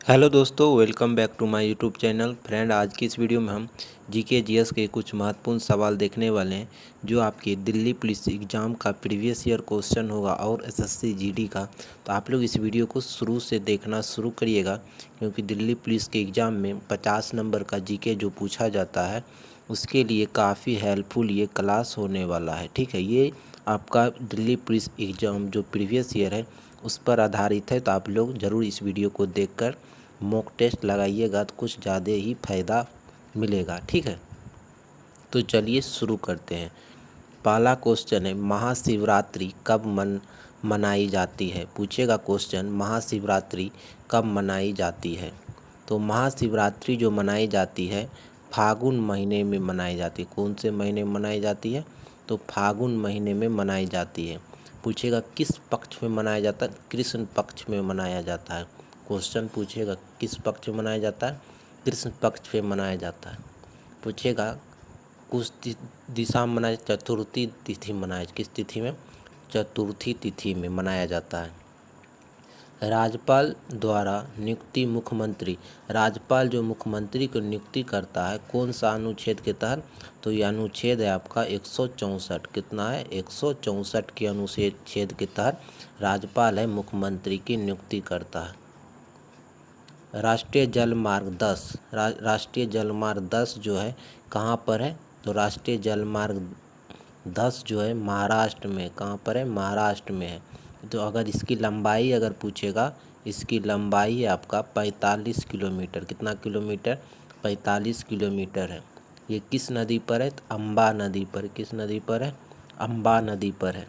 Hello दोस्तों, welcome back to my YouTube channel. Friend, आज की इस वीडियो में हम जीके जीएस के कुछ महत्वपूर्ण सवाल देखने वाले हैं जो आपके दिल्ली पुलिस एग्ज़ाम का प्रीवियस ईयर क्वेश्चन होगा और एसएससी जीडी का। तो आप लोग इस वीडियो को शुरू से देखना शुरू करिएगा, क्योंकि दिल्ली पुलिस के एग्ज़ाम में 50 नंबर का जीके जो पूछा जाता है उसके लिए काफ़ी हेल्पफुल ये क्लास होने वाला है। ठीक है, ये आपका दिल्ली पुलिस एग्ज़ाम जो प्रीवियस ईयर है उस पर आधारित है। तो आप लोग ज़रूर इस वीडियो को देखकर मॉक टेस्ट लगाइएगा तो कुछ ज़्यादा ही फ़ायदा मिलेगा। ठीक है, तो चलिए शुरू करते हैं। पहला क्वेश्चन है, महाशिवरात्रि कब मनाई जाती है? पूछेगा क्वेश्चन, महाशिवरात्रि कब मनाई जाती है? तो महाशिवरात्रि जो मनाई जाती है फागुन महीने में मनाई जाती है। कौन से महीने में मनाई जाती है? तो फागुन महीने में मनाई जाती है। पूछेगा किस पक्ष में मनाया जाता है? कृष्ण पक्ष में मनाया जाता है। क्वेश्चन पूछेगा किस पक्ष में मनाया जाता है? कृष्ण पक्ष में मनाया जाता है। पूछेगा कुछ दिशा में मनाया, चतुर्थी तिथि मनाया, किस तिथि में? चतुर्थी तिथि में मनाया जाता है। राज्यपाल द्वारा नियुक्ति मुख्यमंत्री, राज्यपाल जो मुख्यमंत्री को नियुक्ति करता है कौन सा अनुच्छेद के तहत? तो ये अनुच्छेद है आपका 164। कितना है? 164 के अनुच्छेद के तहत राज्यपाल है मुख्यमंत्री की नियुक्ति करता है। राष्ट्रीय जलमार्ग 10, राष्ट्रीय जलमार्ग 10 जो है कहाँ पर है? तो राष्ट्रीय जलमार्ग 10 जो है महाराष्ट्र में। कहाँ पर है? महाराष्ट्र में है। तो अगर इसकी लंबाई अगर पूछेगा, इसकी लंबाई है आपका 45 किलोमीटर। कितना किलोमीटर? 45 किलोमीटर है। ये किस नदी पर है? तो अम्बा नदी पर। किस नदी पर है? अम्बा नदी पर है।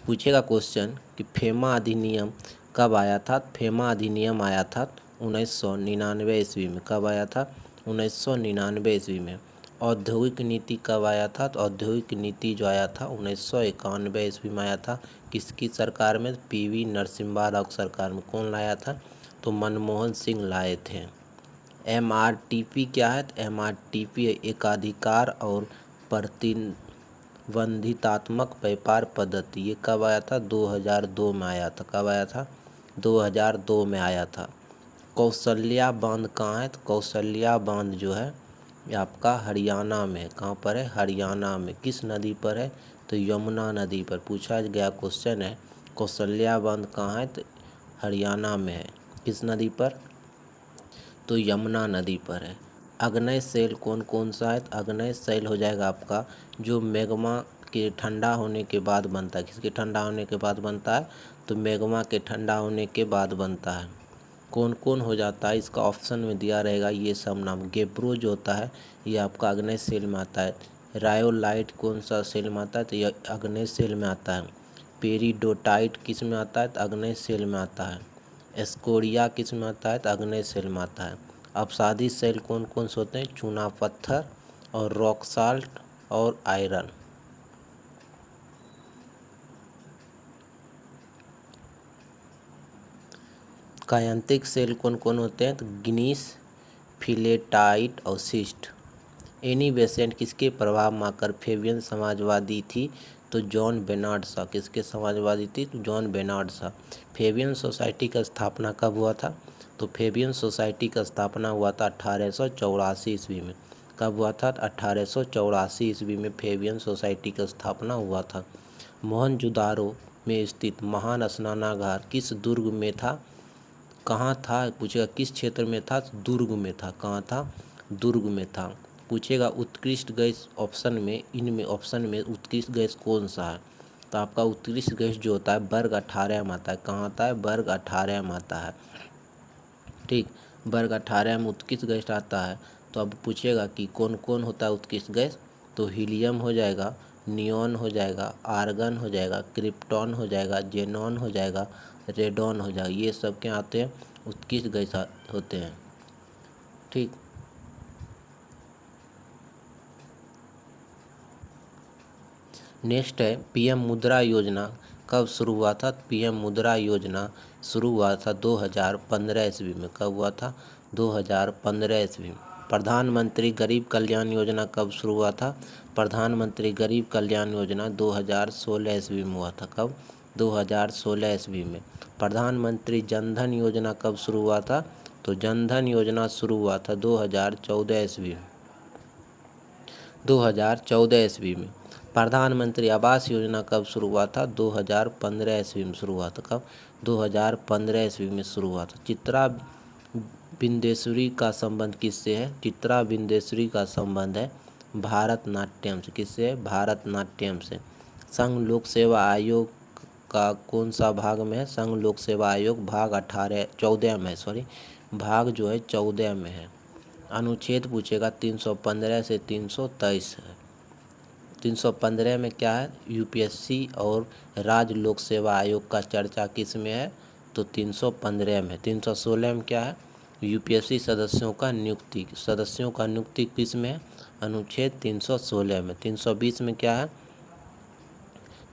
पूछेगा क्वेश्चन कि फेमा अधिनियम कब आया था? फेमा अधिनियम आया था 1999 ईस्वी में। कब आया था? 1999 ईस्वी में। औद्योगिक नीति कब आया था? तो औद्योगिक नीति जो आया था 1991 ईस्वी में आया था। किसकी सरकार में? पीवी नरसिम्हा राव सरकार में। कौन लाया था? तो मनमोहन सिंह लाए थे। एमआरटीपी क्या है? तो एमआरटीपी एकाधिकार और प्रतिबंधितात्मक व्यापार पद्धति। ये कब आया था? 2002 में आया था। कब आया था? 2002 में आया था। कौशल्या बांध कहाँ है? तो कौशल्या बांध जो है ये आपका हरियाणा में है। कहाँ पर है? हरियाणा में। किस नदी पर है? तो यमुना नदी पर। पूछा गया क्वेश्चन है कौशल्या बांध कहाँ है? तो हरियाणा में है। किस नदी पर? तो यमुना नदी पर है। अग्नेय सेल कौन कौन सा है? तो अग्नेय सेल हो जाएगा आपका जो मैग्मा के ठंडा होने के बाद बनता है। किसके ठंडा होने के बाद बनता है? तो मैग्मा के ठंडा होने के बाद बनता है। कौन कौन हो जाता है? इसका ऑप्शन में दिया रहेगा ये सब नाम। गेब्रो जो होता है ये आपका अग्नेय सेल में आता है। रायोलाइट कौन सा सेल में आता है? तो ये अग्नेय सेल में आता है। पेरिडोटाइट किस में आता है? तो अग्नेय सेल में आता है। एस्कोरिया किस में आता है? तो अग्नेय सेल में आता है। अपसादी सेल कौन कौन से होते हैं? चूना पत्थर और रॉक साल्ट और आयरन। कायांतिक सेल कौन कौन होते हैं? तो ग्नीस, फिलेटाइट और सिस्ट। एनी बेसेंट किसके प्रभाव में आकर फेबियन समाजवादी थी? तो जॉन बेनार्ड शॉ। किसके समाजवादी थी? तो John Bernard Shaw. Fabian society का स्थापना कब हुआ था? तो फेबियन सोसाइटी का स्थापना हुआ था 1884 ईस्वी में। कब हुआ था? 1884 ईस्वी में फेबियन सोसाइटी का स्थापना हुआ था। मोहनजोदारो में स्थित महान स्नानागार किस दुर्ग में था? कहाँ था? पूछेगा किस क्षेत्र में था? दुर्ग में था। कहाँ था? दुर्ग में था। पूछेगा उत्कृष्ट गैस ऑप्शन में, इनमें ऑप्शन में उत्कृष्ट गैस कौन सा है? तो आपका उत्कृष्ट गैस जो होता है वर्ग 18 में आता है। कहाँ आता है? वर्ग 18 में आता है। ठीक, वर्ग 18 में उत्कृष्ट गैस आता है। तो अब पूछेगा कि कौन कौन होता है उत्कृष्ट गैस? तो हीलियम हो जाएगा, नियॉन हो जाएगा, आर्गन हो जाएगा, क्रिप्टॉन हो जाएगा, जेनॉन हो जाएगा, रेडॉन हो जाएगा। ये सब क्या आते हैं? उत्कृष्ट गैस होते हैं। ठीक, नेक्स्ट है पीएम मुद्रा योजना कब शुरू हुआ था? पीएम मुद्रा योजना शुरू हुआ था 2015 ईस्वी में। कब हुआ था? 2015 ईस्वी में। प्रधानमंत्री गरीब कल्याण योजना कब शुरू हुआ था? प्रधानमंत्री गरीब कल्याण योजना 2016 ईस्वी में हुआ था। कब? 2016 ईस्वी में। प्रधानमंत्री जनधन योजना कब शुरू हुआ था? तो जनधन योजना शुरू हुआ था 2014 ईस्वी में। 2014 ईस्वी में। प्रधानमंत्री आवास योजना कब शुरू हुआ था? 2015 ईस्वी में शुरू हुआ था। कब? 2015 ईस्वी में शुरू हुआ था। चित्रा बिंदेश्वरी का संबंध किससे है? चित्रा बिंदेश्वरी का संबंध है भारतनाट्यम से। किससे है? भारतनाट्यम से। संघ लोक सेवा आयोग का कौन सा भाग में है? संघ लोक सेवा आयोग भाग 14 में है, भाग जो है 14 में है। अनुच्छेद पूछेगा 315 से 323 है। 315 में क्या है? यूपीएससी और राज्य लोक सेवा आयोग का चर्चा किस में है? तो 315 में। 316 में क्या है? यूपीएससी सदस्यों का नियुक्ति किस में है? अनुच्छेद 316 में। 320 में क्या है?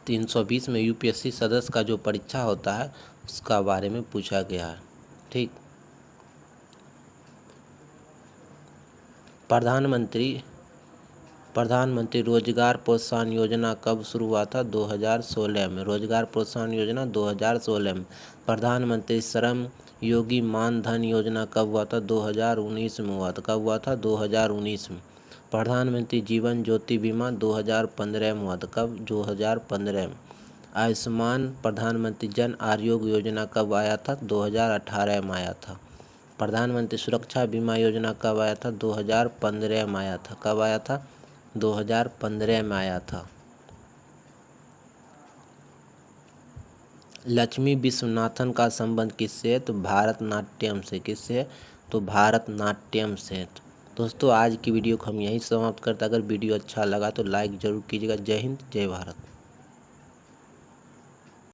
320 में यूपीएससी सदस्य का जो परीक्षा होता है उसका बारे में पूछा गया है। ठीक। प्रधानमंत्री रोजगार प्रोत्साहन योजना कब शुरू हुआ था? 2016 में। रोजगार प्रोत्साहन योजना 2016 में। प्रधानमंत्री श्रम योगी मानधन योजना कब हुआ था? 2019 में हुआ था। कब हुआ था? 2019 में। प्रधानमंत्री जीवन ज्योति बीमा 2015 में हुआ था। कब? 2015 में। आयुष्मान प्रधानमंत्री जन आरोग्य योजना कब आया था? 2018 में आया था। प्रधानमंत्री सुरक्षा बीमा योजना कब आया था? 2015 में आया था। कब आया था? 2015 में आया था। लक्ष्मी विश्वनाथन का संबंध किससे है? तो भारतनाट्यम से। किससे है? तो भारतनाट्यम से। दोस्तों आज की वीडियो को हम यहीं समाप्त करते हैं। अगर वीडियो अच्छा लगा तो लाइक ज़रूर कीजिएगा। जय हिंद, जय भारत।